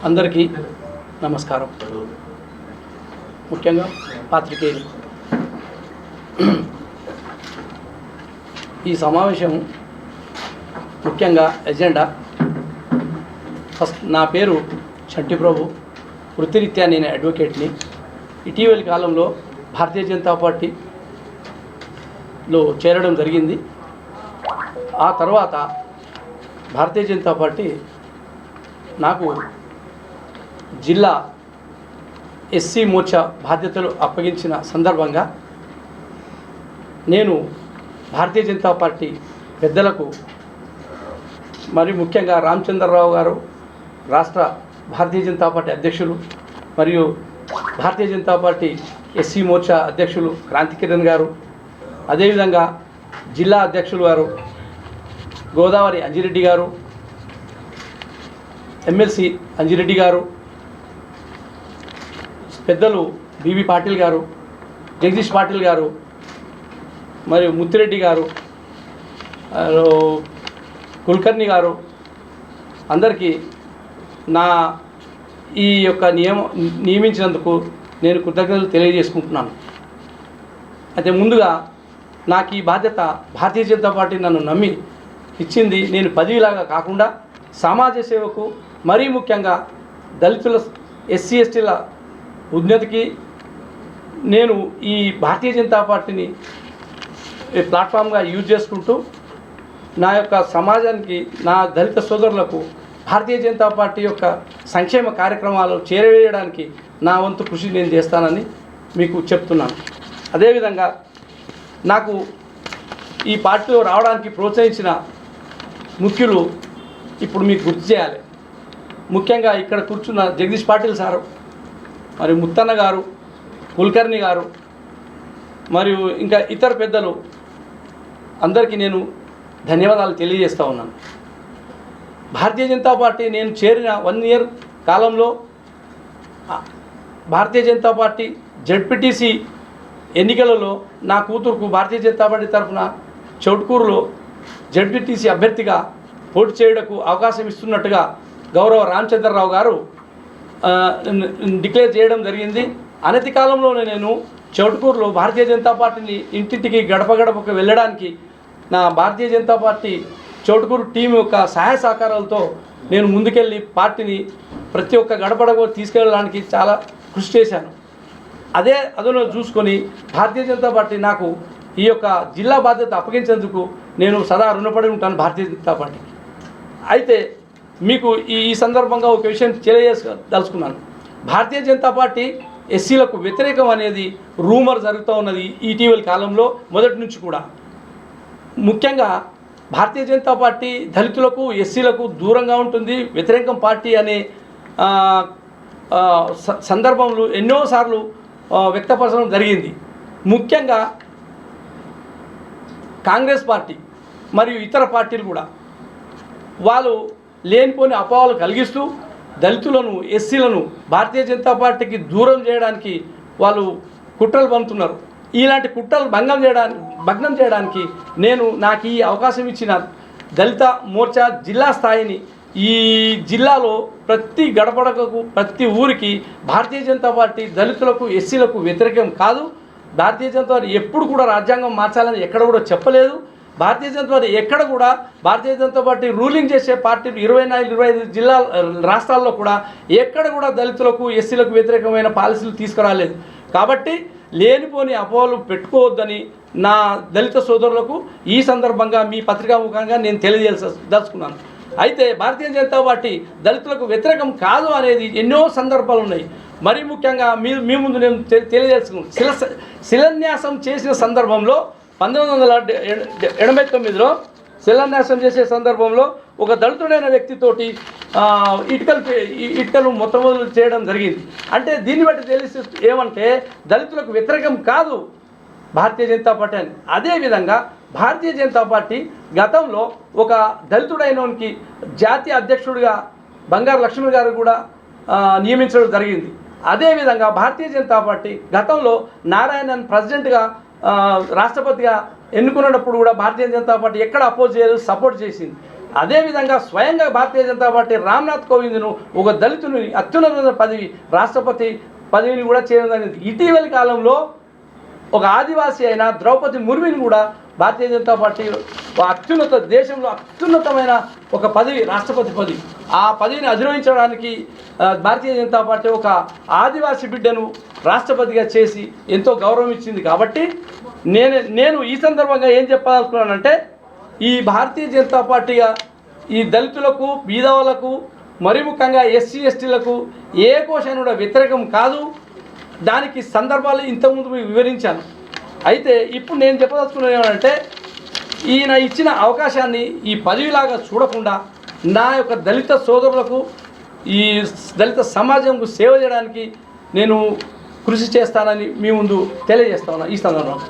అందరికీ నమస్కారం. ముఖ్యంగా పాత్రికేయులు, ఈ సమావేశం ముఖ్యంగా ఎజెండా ఫస్ట్ నా పేరు చంటి ప్రభు. వృత్తిరీత్యా నేను అడ్వకేట్ని. ఇటీవలి కాలంలో భారతీయ జనతా పార్టీలో చేరడం జరిగింది. ఆ తర్వాత భారతీయ జనతా పార్టీ నాకు జిల్లా ఎస్సీ మోర్చా బాధ్యతలు అప్పగించిన సందర్భంగా నేను భారతీయ జనతా పార్టీ పెద్దలకు, మరి ముఖ్యంగా రామచంద్రరావు గారు రాష్ట్ర భారతీయ జనతా పార్టీ అధ్యక్షులు, మరియు భారతీయ జనతా పార్టీ ఎస్సీ మోర్చా అధ్యక్షులు క్రాంతికిరణ్ గారు, అదేవిధంగా జిల్లా అధ్యక్షులు గారు గోదావరి అంజిరెడ్డి గారు, ఎమ్మెల్సీ అంజిరెడ్డి గారు, పెద్దలు బీబీ పాటిల్ గారు, జగదీష్ పాటిల్ గారు, మరియు ముత్తిరెడ్డి గారు, కుల్కర్ణి గారు, అందరికీ నా ఈ యొక్క నియమించినందుకు నేను కృతజ్ఞతలు తెలియజేసుకుంటున్నాను. అయితే ముందుగా నాకు ఈ బాధ్యత భారతీయ జనతా పార్టీ నన్ను నమ్మి ఇచ్చింది. నేను పదవిలాగా కాకుండా సమాజ సేవకు, మరీ ముఖ్యంగా దళితుల, ఎస్సీ ఎస్టీల ఉన్నతికి నేను ఈ భారతీయ జనతా పార్టీని ప్లాట్ఫామ్గా యూజ్ చేసుకుంటూ నా యొక్క సమాజానికి, నా దళిత సోదరులకు భారతీయ జనతా పార్టీ యొక్క సంక్షేమ కార్యక్రమాలు చేరవేయడానికి నా వంతు కృషి నేను చేస్తానని మీకు చెప్తున్నాను. అదేవిధంగా నాకు ఈ పార్టీలో రావడానికి ప్రోత్సహించిన ముఖ్యులు ఇప్పుడు మీకు గుర్తు చేయాలి. ముఖ్యంగా ఇక్కడ కూర్చున్న జగదీష్ పాటిల్ సారు, మరియు ముత్తన్న గారు, కుల్కర్ణి గారు, మరియు ఇంకా ఇతర పెద్దలు అందరికీ నేను ధన్యవాదాలు తెలియజేస్తూ ఉన్నాను. భారతీయ జనతా పార్టీ నేను చేరిన 1 ఇయర్ కాలంలో భారతీయ జనతా పార్టీ జెడ్పీటీసీ ఎన్నికలలో నా కూతురుకు భారతీయ జనతా పార్టీ తరఫున చౌట్కూరులో జెడ్పీటీసీ అభ్యర్థిగా పోటీ చేయడానికి అవకాశం ఇస్తున్నట్టుగా గౌరవ రామచంద్రరావు గారు డిక్లేర్ చేయడం జరిగింది. అనతి కాలంలోనే నేను చౌట్కూరులో భారతీయ జనతా పార్టీని ఇంటింటికి గడప గడపకు వెళ్ళడానికి నా భారతీయ జనతా పార్టీ చౌట్కూరు టీం యొక్క సహాయ సహకారాలతో నేను ముందుకెళ్ళి పార్టీని ప్రతి ఒక్క గడపడకు తీసుకెళ్ళడానికి చాలా కృషి చేశాను. అదే అదును చూసుకొని భారతీయ జనతా పార్టీ నాకు ఈ యొక్క జిల్లా బాధ్యత అప్పగించేందుకు నేను సదా రుణపడి ఉంటాను భారతీయ జనతా పార్టీకి. అయితే మీకు ఈ సందర్భంగా ఒక విషయం తెలియజేయదలుచుకున్నాను. భారతీయ జనతా పార్టీ ఎస్సీలకు వ్యతిరేకం అనేది రూమర్ జరుగుతూ ఉన్నది ఇటీవలి కాలంలో, మొదటి నుంచి కూడా. ముఖ్యంగా భారతీయ జనతా పార్టీ దళితులకు, ఎస్సీలకు దూరంగా ఉంటుంది, వ్యతిరేకం పార్టీ అనే సందర్భంలో ఎన్నోసార్లు వ్యక్తపరచడం జరిగింది. ముఖ్యంగా కాంగ్రెస్ పార్టీ మరియు ఇతర పార్టీలు కూడా వాళ్ళు లేనిపోని అపోహలు కలిగిస్తూ దళితులను, ఎస్సీలను భారతీయ జనతా పార్టీకి దూరం చేయడానికి వాళ్ళు కుట్రలు పంపుతున్నారు. ఇలాంటి కుట్రలు భగ్నం చేయడానికి నాకు ఈ అవకాశం ఇచ్చిన దళిత మోర్చా జిల్లా స్థాయిని, ఈ జిల్లాలో ప్రతి గడపడకు, ప్రతి ఊరికి భారతీయ జనతా పార్టీ దళితులకు, ఎస్సీలకు వ్యతిరేకం కాదు. భారతీయ జనతా పార్టీ ఎప్పుడు కూడా రాజ్యాంగం మార్చాలని ఎక్కడ కూడా చెప్పలేదు. భారతీయ జనతా పార్టీ ఎక్కడ కూడా, భారతీయ జనతా పార్టీ రూలింగ్ చేసే పార్టీలు 24-25 జిల్లా రాష్ట్రాల్లో కూడా ఎక్కడ కూడా దళితులకు, ఎస్సీలకు వ్యతిరేకమైన పాలసీలు తీసుకురాలేదు. కాబట్టి లేనిపోని అపోహలు పెట్టుకోవద్దని నా దళిత సోదరులకు ఈ సందర్భంగా మీ పత్రికాముఖంగా నేను తెలియజేయదలుచుకున్నాను. అయితే భారతీయ జనతా పార్టీ దళితులకు వ్యతిరేకం కాదు అనేది ఎన్నో సందర్భాలు ఉన్నాయి. మరీ ముఖ్యంగా మీ ముందు నేను తెలియజేసుకున్నాను. శిలాన్యాసం చేసిన సందర్భంలో 1989లో శిలాన్యాసం చేసే సందర్భంలో ఒక దళితుడైన వ్యక్తితోటి ఇటుకలు మొట్టమొదలు చేయడం జరిగింది. అంటే దీన్ని బట్టి తెలిసి ఏమంటే దళితులకు వ్యతిరేకం కాదు భారతీయ జనతా పార్టీ అని. అదేవిధంగా భారతీయ జనతా పార్టీ గతంలో ఒక దళితుడైనకి జాతీయ అధ్యక్షుడిగా బంగారు లక్ష్మణ్ గారు కూడా నియమించడం జరిగింది. అదేవిధంగా భారతీయ జనతా పార్టీ గతంలో నారాయణన్ ప్రెసిడెంట్గా రాష్ట్రపతిగా ఎన్నుకున్నప్పుడు కూడా భారతీయ జనతా పార్టీ ఎక్కడ అపోజ్ చేయలేదు, సపోర్ట్ చేసింది. అదేవిధంగా స్వయంగా భారతీయ జనతా పార్టీ రామ్నాథ్ కోవింద్ను ఒక దళితుని అత్యున్నత పదవి రాష్ట్రపతి పదవిని కూడా చేయడం. ఇటీవలి కాలంలో ఒక ఆదివాసీ అయిన ద్రౌపది ముర్ముని కూడా భారతీయ జనతా పార్టీ దేశంలో అత్యున్నతమైన ఒక పదవి రాష్ట్రపతి పదవి, ఆ పదవిని అధిరోహించడానికి భారతీయ జనతా పార్టీ ఒక ఆదివాసీ బిడ్డను రాష్ట్రపతిగా చేసి ఎంతో గౌరవం ఇచ్చింది. కాబట్టి నేను ఈ సందర్భంగా ఏం చెప్పాలనుకున్నానంటే, ఈ భారతీయ జనతా పార్టీగా ఈ దళితులకు, బీదవాళ్లకు, మరి ముఖ్యంగా ఎస్సీ ఎస్టీలకు ఏ కోశాన్ని కూడా వ్యతిరేకం కాదు. దానికి సందర్భాలు ఇంతకుముందు వివరించాను. అయితే ఇప్పుడు నేను చెప్పదలుచుకున్నది ఏమంటే, ఈయన ఇచ్చిన అవకాశాన్ని ఈ పదవిలాగా చూడకుండా నా యొక్క దళిత సోదరులకు, ఈ దళిత సమాజంకు సేవ చేయడానికి నేను కృషి చేస్తానని మీ ముందు తెలియజేస్తా ఉన్నా ఈ సందర్భంగా.